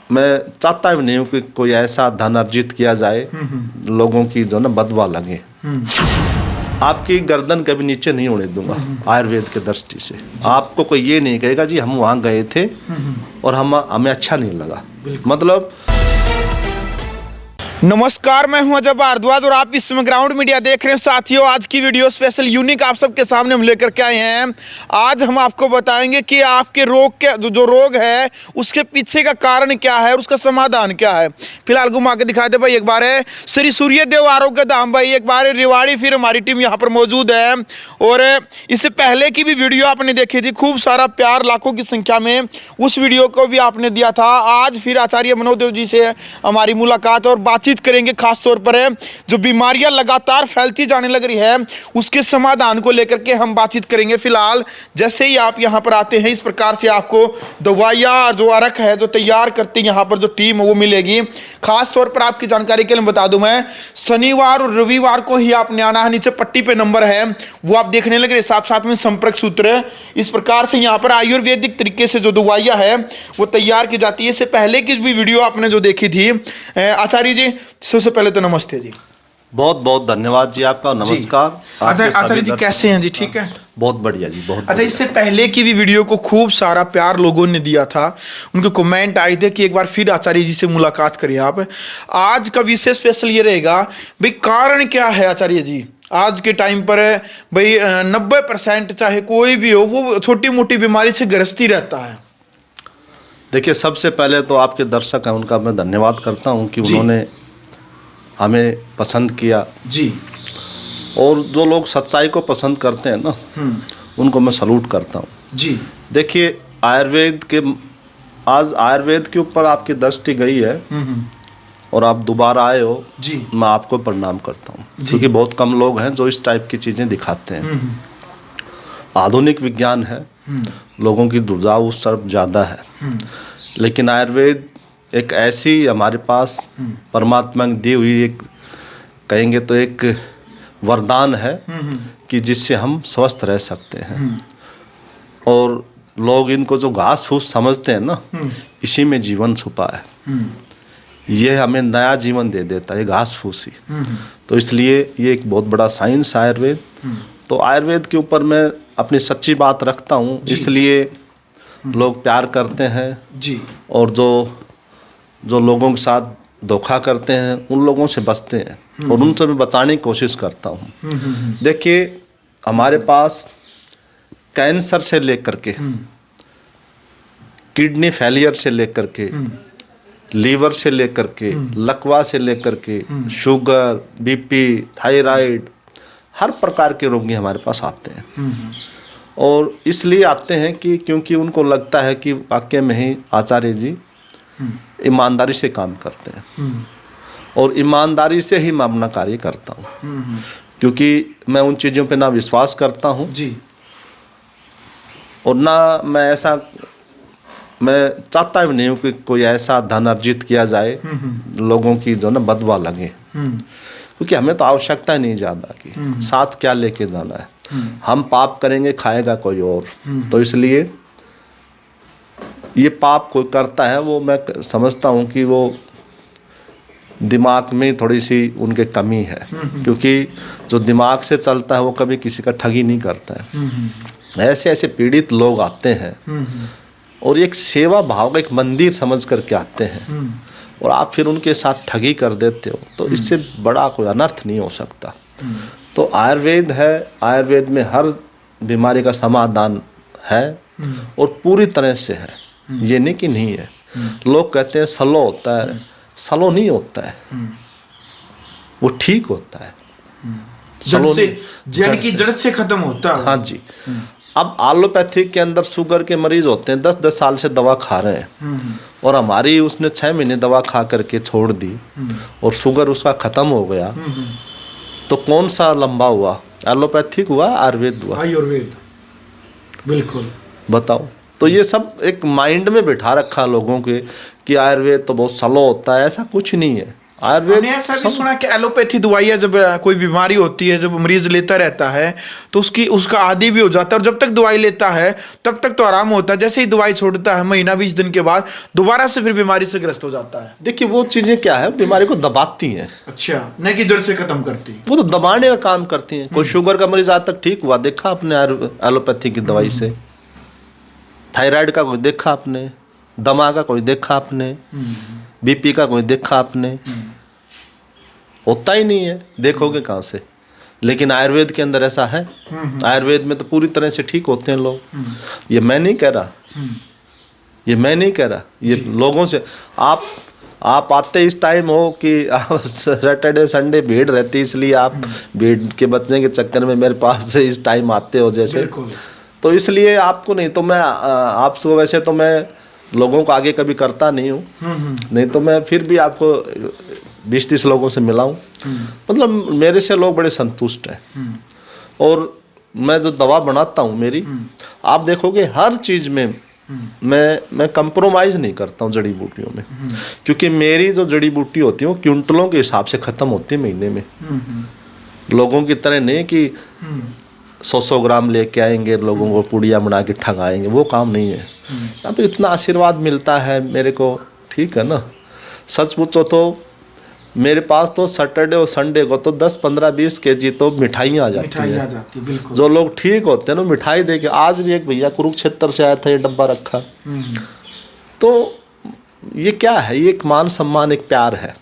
मैं चाहता भी नहीं हूँ कि कोई ऐसा धन अर्जित किया जाए लोगों की जो ना बदवा लगे। आपकी गर्दन कभी नीचे नहीं होने दूंगा आयुर्वेद के दृष्टि से। आपको कोई ये नहीं कहेगा जी हम वहाँ गए थे और हमें अच्छा नहीं लगा। मतलब नमस्कार, मैं हूं अजय भारद्वाज और आप इस समय ग्राउंड मीडिया देख रहे हैं। साथियों, आज की वीडियो स्पेशल यूनिक आप सबके सामने हम लेकर के आए हैं। आज हम आपको बताएंगे कि आपके रोग के जो रोग है उसके पीछे का कारण क्या है और उसका समाधान क्या है। फिलहाल घुमा के दिखा दे भाई एक बार है श्री सूर्यदेव आरोग्य धाम भाई, एक बार रेवाड़ी, फिर हमारी टीम यहाँ पर मौजूद है। और इससे पहले की भी वीडियो आपने देखी थी, खूब सारा प्यार लाखों की संख्या में उस वीडियो को भी आपने दिया था। आज फिर आचार्य मनोदेव जी से हमारी मुलाकात और बातचीत करेंगे, खास तौर पर जो बीमारियां लगातार फैलती जाने लग रही है उसके समाधान को लेकर के हम बातचीत करेंगे। फिलहाल जैसे ही आप यहां पर आते हैं इस प्रकार से आपको दवाइयां जो अर्क है जो तैयार करती यहां पर जो टीम है वो मिलेगी। खास तौर पर आपकी जानकारी के लिए बता दूं, मैं शनिवार और रविवार को ही आपने आना है। नीचे पट्टी पे नंबर है वो आप देखने लग रहे, साथ साथ में संपर्क सूत्र। इस प्रकार से यहां पर आयुर्वेदिक तरीके से जो दवाइयां है वो तैयार की जाती है। इससे पहले की भी वीडियो आपने जो देखी थी, आचार्य जी सबसे पहले तो नमस्ते जी। बहुत बहुत धन्यवाद जी आपका, नमस्कार। आचार्य जी कैसे हैं जी? ठीक है, बहुत बढ़िया जी, बहुत अच्छा। इससे पहले की भी वीडियो को खूब सारा प्यार लोगों ने दिया था, उनके कमेंट आए थे कि एक बार फिर आचार्य जी से मुलाकात करिए आप। आज का विषय स्पेशल ये रहेगा भाई, कारण क्या है आचार्य जी आज के टाइम पर भाई 90% चाहे कोई भी हो वो छोटी मोटी बीमारी से ग्रस्त ही रहता है। देखिए, सबसे पहले तो आपके दर्शक हैं उनका मैं धन्यवाद करता हूं कि उन्होंने हमें पसंद किया जी। और जो लोग सच्चाई को पसंद करते हैं ना उनको मैं सलूट करता हूं जी। देखिए, आज आयुर्वेद के ऊपर आपकी दृष्टि गई है और आप दोबारा आए हो जी, मैं आपको प्रणाम करता हूं, क्योंकि बहुत कम लोग हैं जो इस टाइप की चीज़ें दिखाते हैं। आधुनिक विज्ञान है, लोगों की दुर्जाऊ सर्व ज़्यादा है, लेकिन आयुर्वेद एक ऐसी हमारे पास परमात्मा की दी हुई एक कहेंगे तो एक वरदान है कि जिससे हम स्वस्थ रह सकते हैं। और लोग इनको जो घास फूस समझते हैं ना, इसी में जीवन छुपा है। ये हमें नया जीवन दे देता है घास फूस ही। तो इसलिए ये एक बहुत बड़ा साइंस है आयुर्वेद। तो आयुर्वेद के ऊपर मैं अपनी सच्ची बात रखता हूँ, इसलिए लोग प्यार करते हैं जी। और जो लोगों के साथ धोखा करते हैं उन लोगों से बचते हैं और उनसे मैं बचाने की कोशिश करता हूँ। देखिए, हमारे पास कैंसर से लेकर के किडनी फेलियर से लेकर के लीवर से लेकर के लकवा से लेकर के शुगर, बीपी, थायराइड, हर प्रकार के रोगी हमारे पास आते हैं। और इसलिए आते हैं कि क्योंकि उनको लगता है कि वाकई में ही आचार्य जी ईमानदारी से काम करते हैं और ईमानदारी से ही मैं अपना कार्य करता हूँ, क्योंकि मैं उन चीज़ों पे ना विश्वास करता हूँ जी, और ना मैं चाहता भी नहीं हूँ कि कोई ऐसा धन अर्जित किया जाए लोगों की जो ना बदवा लगे, क्योंकि हमें तो आवश्यकता ही नहीं ज़्यादा की, साथ क्या लेके जाना है। हम पाप करेंगे, खाएगा कोई और। तो इसलिए ये पाप कोई करता है वो मैं समझता हूँ कि वो दिमाग में थोड़ी सी उनके कमी है, क्योंकि जो दिमाग से चलता है वो कभी किसी का ठगी नहीं करता है। ऐसे ऐसे पीड़ित लोग आते हैं और एक सेवा भाव का एक मंदिर समझ करके आते हैं और आप फिर उनके साथ ठगी कर देते हो, तो इससे बड़ा कोई अनर्थ नहीं हो सकता। तो आयुर्वेद है, आयुर्वेद में हर बीमारी का समाधान है और पूरी तरह से है, ये नहीं कि नहीं है। लोग कहते हैं स्लो होता है, स्लो नहीं होता है, वो ठीक होता है, जड़ से खत्म होता है। हाँ जी। अब एलोपैथिक के अंदर शुगर के मरीज होते हैं 10-10 साल से दवा खा रहे हैं और हमारी उसने 6 महीने दवा खा करके छोड़ दी और शुगर उसका ख़त्म हो गया, तो कौन सा लंबा हुआ, एलोपैथिक हुआ आयुर्वेद हुआ? आयुर्वेद, बिल्कुल। बताओ। तो ये सब एक माइंड में बिठा रखा लोगों के कि आयुर्वेद तो बहुत स्लो होता है, ऐसा कुछ नहीं है। मैंने ऐसा भी सुना कि एलोपैथी दवाइयाँ जब कोई बीमारी होती है, जब मरीज लेता रहता है तो उसका आदी भी हो जाता है, और जब तक दवाई लेता है तब तक तो आराम होता है, जैसे ही दवाई छोड़ता है महीना 20 दिन के बाद दोबारा से फिर बीमारी से ग्रस्त हो जाता है। देखिए वो चीजें क्या है, बीमारी को दबाती हैं। अच्छा, नहीं कि जड़ से खत्म करती, वो तो दबाने का काम करती हैं। कोई शुगर का मरीज आज तक ठीक हुआ देखा आपने एलोपैथी की दवाई से? थायराइड का कोई देखा आपने? दमा का कोई देखा आपने? बीपी का कोई देखा आपने? होता ही नहीं है, देखोगे कहाँ से? लेकिन आयुर्वेद के अंदर ऐसा है, आयुर्वेद में तो पूरी तरह से ठीक होते हैं लोग। ये मैं नहीं कह रहा, ये मैं नहीं कह रहा, ये लोगों से। आप आते इस टाइम हो कि सैटरडे संडे भीड़ रहती है, इसलिए आप भीड़ के बचने के चक्कर में मेरे पास से इस टाइम आते हो जैसे, तो इसलिए आपको नहीं तो मैं आपसे, वैसे तो मैं लोगों को आगे कभी करता नहीं हूँ, नहीं तो मैं फिर भी आपको 20-30 लोगों से मिला हूँ। मतलब मेरे से लोग बड़े संतुष्ट हैं। और मैं जो दवा बनाता हूँ मेरी, आप देखोगे हर चीज़ में मैं कंप्रोमाइज़ नहीं करता हूँ जड़ी बूटियों में, क्योंकि मेरी जो जड़ी बूटी होती है वो क्विंटलों के हिसाब से ख़त्म होती है महीने में। लोगों की तरह नहीं कि 100 ग्राम लेके आएंगे, लोगों को पुड़िया बना के ठगाएंगे, वो काम नहीं है। या तो इतना आशीर्वाद मिलता है मेरे को, ठीक है ना। सच पूछो तो मेरे पास तो सैटरडे और संडे को तो 10-15-20 केजी तो मिठाइयाँ आ जाती हैं। जो लोग ठीक होते हैं ना मिठाई दे के, आज भी एक भैया कुरुक्षेत्र से आया था, ये डब्बा रखा। तो ये क्या है, ये एक मान सम्मान, एक प्यार है,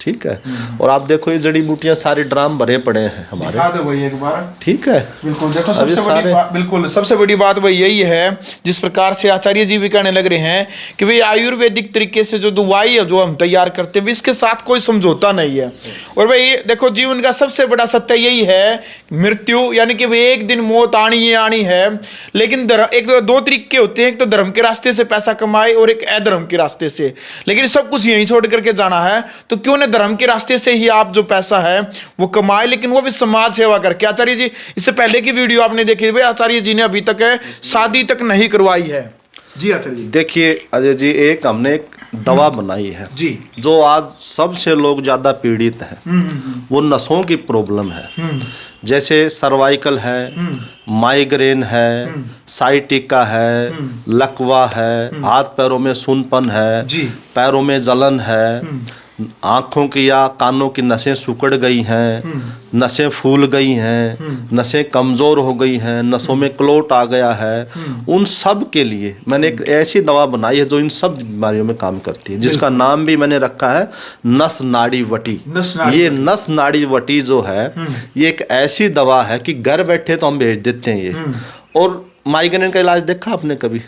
ठीक है। और आप देखो ये जड़ी बूटियां सारे ड्राम भरे पड़े हैं हमारे, दिखा दो भाई एक बार, ठीक है। बिल्कुल देखो, सबसे बड़ी बात भाई यही है, जिस प्रकार से आचार्य जी भी कहने लग रहे हैं कि भाई आयुर्वेदिक तरीके से जो दवाई है जो हम तैयार करते हैं इसके साथ कोई समझौता नहीं है। और भाई देखो जीवन का सबसे बड़ा सत्य यही है, मृत्यु, यानी कि भाई एक दिन मौत आनी ही आनी है। लेकिन एक दो तरीके होते हैं, एक तो धर्म के रास्ते से पैसा कमाए और एक अधर्म के रास्ते से। लेकिन सब कुछ यहीं छोड़ करके जाना है तो क्यों न धर्म के रास्ते से ही आप जो पैसा है वो कमाए, लेकिन वो भी समाज सेवा करके। आचार्य जी इससे पहले की वीडियो आपने देखी, भाई आचार्य जी ने अभी तक शादी तक नहीं करवाई है। जी आचार्य जी, देखिए अजय जी, एक हमने एक दवा बनाई है जी, जो आज सबसे लोग ज्यादा पीड़ित हैं, वो नसों की प्रॉब्लम है। जैसे सर्वाइकल है, माइग्रेन है, साइटिका है, लकवा है, हाथ पैरों में सूनपन है, पैरों में जलन है, आँखों की या कानों की नसें सिकुड़ गई हैं, नसें फूल गई हैं, नसें कमज़ोर हो गई हैं, नसों में क्लोट आ गया है, उन सब के लिए मैंने एक ऐसी दवा बनाई है जो इन सब बीमारियों में काम करती है, जिसका नाम भी मैंने रखा है नस नाड़ी वटी। ये नस नाड़ी वटी जो है ये एक ऐसी दवा है कि घर बैठे तो हम भेज देते हैं ये। और माइग्रेन का इलाज देखा आपने कभी?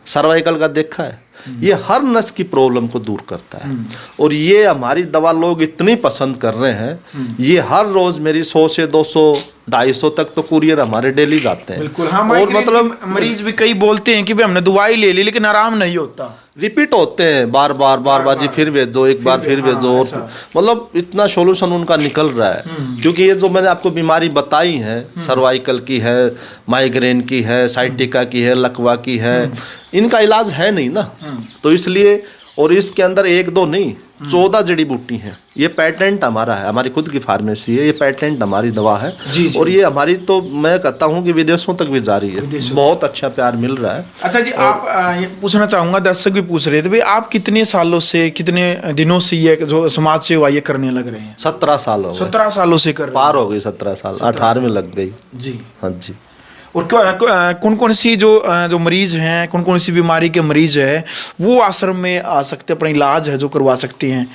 सर्वाइकल का देखा है? ये हर नस की प्रॉब्लम को दूर करता है। और ये हमारी दवा लोग इतनी पसंद कर रहे हैं, ये हर रोज मेरी 100 से 200 250 तक तो कुरियर हमारे डेली जाते हैं। बिल्कुल, हाँ, और मतलब मरीज भी कई बोलते हैं कि भाई हमने दवाई ले ली लेकिन आराम नहीं होता, रिपीट होते हैं बार बार जी, फिर भेजो, एक बार फिर भेजो। मतलब इतना सोल्यूशन उनका निकल रहा है, क्योंकि ये जो मैंने आपको बीमारी बताई है, सर्वाइकल की है, माइग्रेन की है, साइटिका की है, लकवा की है, इनका इलाज है नहीं ना, तो इसलिए। और इसके अंदर 1-2 नहीं 14 जड़ी बूटी हैं। ये पेटेंट हमारा है, हमारी खुद की फार्मेसी है, ये पेटेंट हमारी दवा है। जी। और ये हमारी तो मैं कहता हूँ कि विदेशों तक भी जा रही है, बहुत अच्छा प्यार मिल रहा है। अच्छा जी, आप ये पूछना चाहूँगा, दर्शक भी पूछ रहे थे भाई आप कितने सालों से, कितने दिनों से ये जो समाज सेवा ये करने लग रहे हैं? 17 साल हो गए। 17 सालों से कर पार हो गई, 17 साल, 18 में लग गई जी। हाँ जी। और कौन कौन सी जो मरीज हैं, कौन कौन सी बीमारी के मरीज है वो आश्रम में आ सकते, अपना इलाज है जो करवा सकते हैं?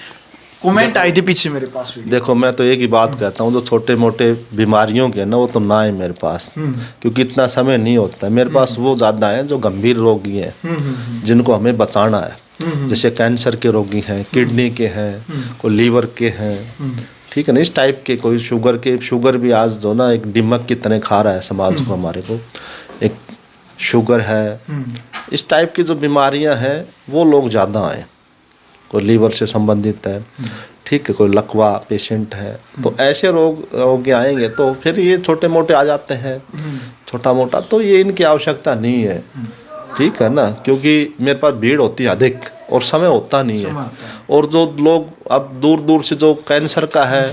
कमेंट आई थी पीछे मेरे पास। देखो मैं तो एक ही बात कहता हूँ, जो छोटे मोटे बीमारियों के ना वो तो ना है मेरे पास, क्योंकि इतना समय नहीं होता है मेरे पास। वो ज़्यादा हैं जो गंभीर रोगी हैं, जिनको हमें बचाना है, जैसे कैंसर के रोगी हैं, किडनी के हैं, कोई लीवर के हैं, ठीक है ना, इस टाइप के, कोई शुगर भी आज जो ना एक दिमक की तरह खा रहा है समाज को, हमारे को एक शुगर है। इस टाइप की जो बीमारियां हैं वो लोग ज़्यादा आए, कोई लीवर से संबंधित है, ठीक है, कोई लकवा पेशेंट है, तो ऐसे रोग आएंगे तो फिर ये छोटे मोटे आ जाते हैं, छोटा मोटा, तो ये इनकी आवश्यकता नहीं है, ठीक है ना, क्योंकि मेरे पास भीड़ होती है अधिक। और समय होता नहीं है। और जो लोग अब दूर दूर से जो कैंसर का है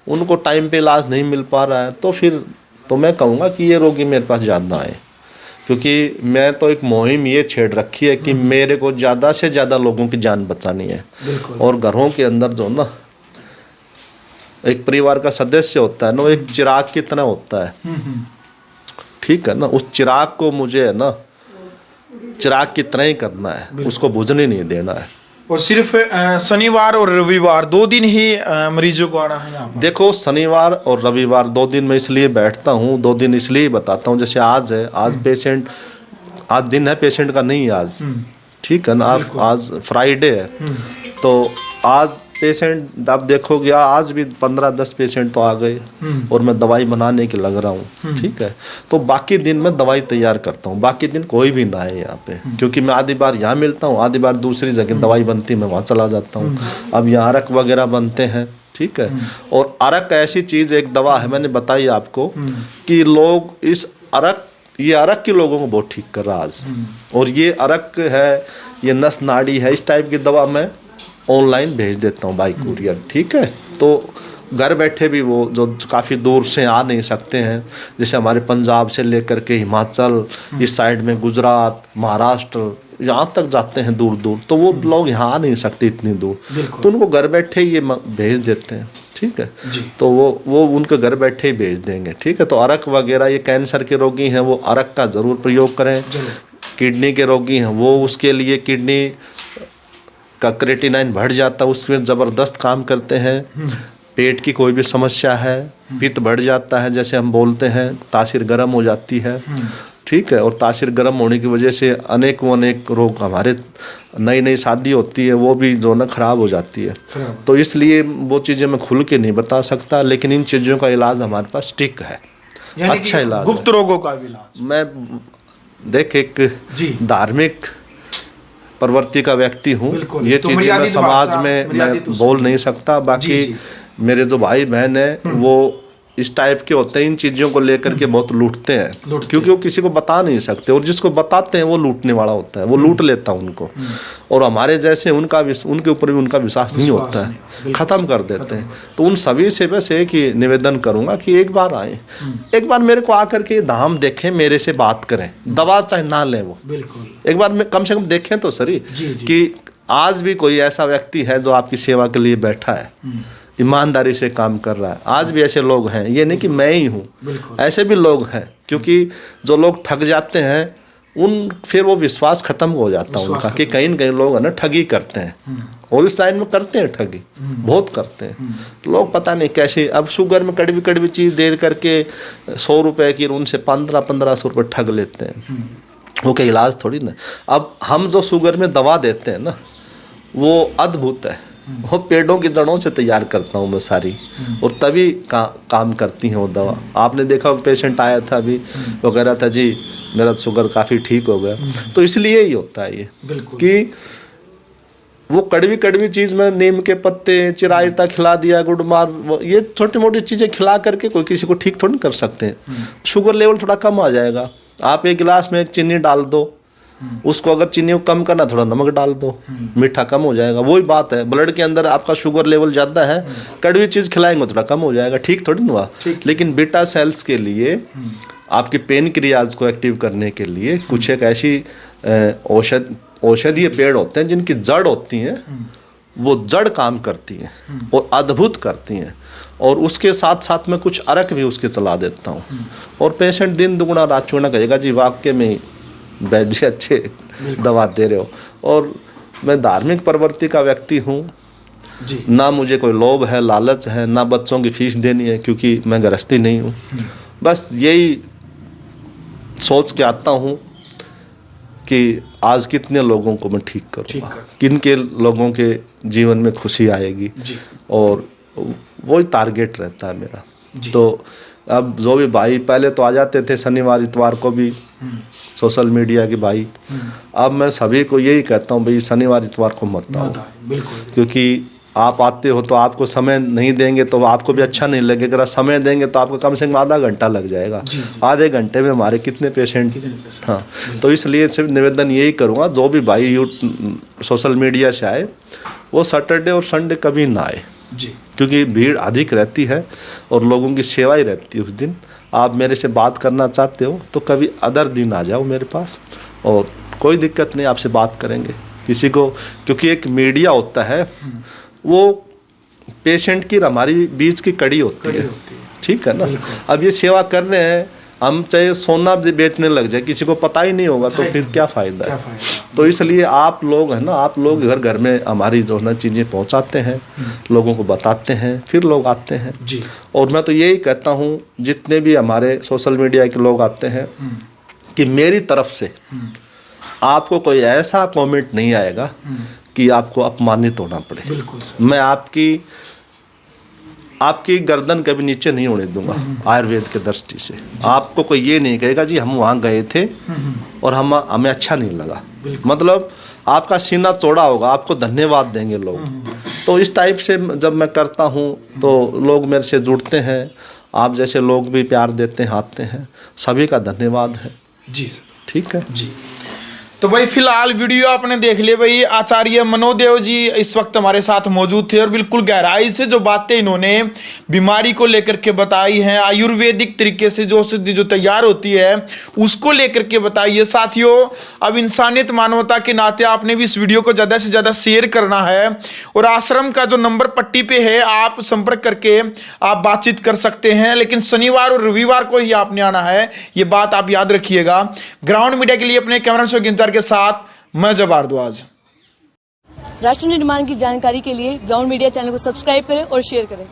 उनको टाइम पे इलाज नहीं मिल पा रहा है, तो फिर तो मैं कहूँगा कि ये रोगी मेरे पास ज़्यादा आए, क्योंकि मैं तो एक मुहिम ये छेड़ रखी है कि मेरे को ज़्यादा से ज़्यादा लोगों की जान बचानी है। और घरों के अंदर जो ना एक परिवार का सदस्य होता है ना, वो एक चिराग की तरह होता है, ठीक है ना। उस चिराग को मुझे है ना चिराग की तरह ही करना है, उसको बुझने नहीं देना है। और सिर्फ शनिवार और रविवार 2 दिन ही मरीजों को आना है यहाँ पर? देखो, शनिवार और रविवार 2 दिन मैं इसलिए बैठता हूँ, 2 दिन इसलिए बताता हूँ, जैसे आज है, आज पेशेंट, आज दिन है पेशेंट का नहीं आज, ठीक है ना। आज फ्राइडे है, तो आज पेशेंट आप देखोगे आज भी 15-10 पेशेंट तो आ गए और मैं दवाई बनाने की लग रहा हूँ, ठीक है। तो बाकी दिन मैं दवाई तैयार करता हूँ, बाकी दिन कोई भी ना है यहाँ पे, क्योंकि मैं आधी बार यहाँ मिलता हूँ, आधी बार दूसरी जगह दवाई बनती है, मैं वहाँ चला जाता हूँ। अब यहाँ अरक वगैरह बनते हैं, ठीक है। और अरक ऐसी चीज़, एक दवा है, मैंने बताई आपको कि लोग इस अरक, ये अरक के लोगों को बहुत ठीक कर रहा आज। और ये अरक है, ये नस नाड़ी है, इस टाइप की दवा मैं ऑनलाइन भेज देता हूँ बाई कुरियर, ठीक है। तो घर बैठे भी वो जो काफ़ी दूर से आ नहीं सकते हैं, जैसे हमारे पंजाब से लेकर के हिमाचल, इस साइड में गुजरात, महाराष्ट्र, यहाँ तक जाते हैं दूर दूर, तो वो लोग यहाँ आ नहीं सकते इतनी दूर, तो उनको घर बैठे ये भेज देते हैं, ठीक है। तो वो उनको घर बैठे ही भेज देंगे, ठीक है। तो अरक वगैरह, ये कैंसर के रोगी हैं वो अरक का ज़रूर प्रयोग करें। किडनी के रोगी हैं वो, उसके लिए किडनी का क्रेटिनाइन बढ़ जाता है, उसमें ज़बरदस्त काम करते हैं। पेट की कोई भी समस्या है, पित्त बढ़ जाता है, जैसे हम बोलते हैं, तासीर गर्म हो जाती है, ठीक है। और तासीर गर्म होने की वजह से अनेक रोग, हमारे नई नई शादी होती है वो भी जो ना ख़राब हो जाती है। तो इसलिए वो चीज़ें मैं खुल के नहीं बता सकता, लेकिन इन चीज़ों का इलाज हमारे पास स्टिक है, अच्छा इलाज, गुप्त रोगों का भी इलाज। मैं देख एक धार्मिक प्रवृत्ति का व्यक्ति हूँ, ये चीज़ें मैं समाज में मैं बोल नहीं सकता। बाकी मेरे जो भाई बहन हैं वो इस टाइप के होते हैं, इन चीज़ों को लेकर के बहुत लूटते हैं, क्योंकि वो किसी को बता नहीं सकते, और जिसको बताते हैं वो लूटने वाला होता है, वो लूट लेता है उनको। और हमारे जैसे उनके ऊपर भी उनका विश्वास नहीं होता है, ख़त्म कर देते हैं। तो उन सभी से बस एक ही निवेदन करूँगा कि एक बार आए, एक बार मेरे को आकर के धाम देखें, मेरे से बात करें, दवा चाहे ना लें, वो एक बार में कम से कम देखें तो सही कि आज भी कोई ऐसा व्यक्ति है जो आपकी सेवा के लिए बैठा है, ईमानदारी से काम कर रहा है। आज भी ऐसे लोग हैं, ये नहीं कि मैं ही हूँ, ऐसे भी लोग हैं, क्योंकि जो लोग ठग जाते हैं फिर वो विश्वास खत्म हो जाता है उनका, कि कहीं न कहीं लोग है ना ठगी करते हैं, और इस लाइन में करते हैं ठगी, बहुत करते हैं लोग, पता नहीं कैसे। अब शुगर में कड़वी कड़वी चीज़ दे करके 100 रुपये की उनसे 1500 रुपये ठग लेते हैं, वो क्या इलाज थोड़ी ना। अब हम जो शुगर में दवा देते हैं ना वो अद्भुत है, वो पेड़ों की जड़ों से तैयार करता हूँ मैं सारी, और तभी काम करती हैं वो दवा। आपने देखा पेशेंट आया था अभी, वो कह रहा था जी मेरा शुगर काफ़ी ठीक हो गया। तो इसलिए ही होता है ये कि वो कड़वी कड़वी चीज़ में नीम के पत्ते, चिरायता खिला दिया, गुड़मार, ये छोटी मोटी चीज़ें खिला करके कोई किसी को ठीक थोड़ी नहीं कर सकते हैं। शुगर लेवल थोड़ा कम आ जाएगा, आप एक गिलास में चीनी डाल दो, उसको अगर चीनी को कम करना थोड़ा नमक डाल दो, मीठा कम हो जाएगा, वही बात है। ब्लड के अंदर आपका शुगर लेवल ज़्यादा है, कड़वी चीज़ खिलाएंगे थोड़ा कम हो जाएगा, ठीक थोड़ी ना हुआ। लेकिन बीटा सेल्स के लिए, आपके पेनक्रियाज को एक्टिव करने के लिए कुछ एक ऐसी औषधीय पेड़ होते हैं जिनकी जड़ होती हैं, वो जड़ काम करती हैं और अद्भुत करती हैं। और उसके साथ साथ में कुछ अरक भी उसके चला देता हूँ, और पेशेंट दिन दुगुना रात चौगुना कहेगा जी वाकई में वैद्य जी अच्छे दवा दे रहे हो। और मैं धार्मिक प्रवृत्ति का व्यक्ति हूँ, ना मुझे कोई लोभ है, लालच है, ना बच्चों की फीस देनी है, क्योंकि मैं गृहस्थी नहीं हूँ। बस यही सोच के आता हूँ कि आज कितने लोगों को मैं ठीक करूँगा, किन के लोगों के जीवन में खुशी आएगी, और वही टारगेट रहता है मेरा। तो अब जो भी भाई पहले तो आ जाते थे शनिवार इतवार को भी, सोशल मीडिया के भाई, अब मैं सभी को यही कहता हूँ भाई शनिवार इतवार को मत आओ, क्योंकि आप आते हो तो आपको समय नहीं देंगे तो आपको भी अच्छा नहीं लगेगा। अगर समय देंगे तो आपको कम से कम आधा घंटा लग जाएगा। आधे घंटे में हमारे कितने पेशेंट। हाँ, तो इसलिए सिर्फ निवेदन यही करूँगा, जो भी भाई सोशल मीडिया से आए वो सैटरडे और संडे कभी ना आए जी, क्योंकि भीड़ अधिक रहती है और लोगों की सेवा ही रहती है उस दिन। आप मेरे से बात करना चाहते हो तो कभी अदर दिन आ जाओ मेरे पास, और कोई दिक्कत नहीं, आपसे बात करेंगे किसी को। क्योंकि एक मीडिया होता है, वो पेशेंट की हमारी बीच की कड़ी होती है, ठीक है ना। अब ये सेवा कर रहे हैं, हम चाहे सोना बेचने लग जाए, किसी को पता ही नहीं होगा तो फिर क्या फ़ायदा है। तो इसलिए आप लोग है ना, आप लोग घर घर में हमारी जो है ना चीज़ें पहुंचाते हैं, लोगों को बताते हैं, फिर लोग आते हैं जी। और मैं तो यही कहता हूं, जितने भी हमारे सोशल मीडिया के लोग आते हैं, कि मेरी तरफ से आपको कोई ऐसा कमेंट नहीं आएगा कि आपको अपमानित होना पड़े। बिल्कुल, मैं आपकी गर्दन कभी नीचे नहीं होने दूंगा आयुर्वेद के दृष्टि से। आपको कोई ये नहीं कहेगा जी हम वहाँ गए थे और हमें अच्छा नहीं लगा, मतलब आपका सीना चौड़ा होगा, आपको धन्यवाद देंगे लोग। तो इस टाइप से जब मैं करता हूँ तो लोग मेरे से जुड़ते हैं, आप जैसे लोग भी प्यार देते हैं, आते हैं, सभी का धन्यवाद है जी। ठीक है जी। तो भाई फिलहाल वीडियो आपने देख लिया। भाई आचार्य मनोदेव जी इस वक्त हमारे साथ मौजूद थे और बिल्कुल गहराई से जो बातें इन्होंने बीमारी को लेकर के बताई हैं, आयुर्वेदिक तरीके से जो औषधि जो तैयार होती है उसको लेकर के बताई है। साथियों, अब इंसानियत मानवता के नाते आपने भी इस वीडियो को ज़्यादा से ज़्यादा शेयर करना है, और आश्रम का जो नंबर पट्टी पे है आप संपर्क करके आप बातचीत कर सकते हैं, लेकिन शनिवार और रविवार को ही आपने आना है, ये बात आप याद रखिएगा। ग्राउंड मीडिया के लिए अपने कैमरा शो के साथ मैं जब भारद्वाज। राष्ट्र निर्माण की जानकारी के लिए ग्राउंड मीडिया चैनल को सब्सक्राइब करें और शेयर करें।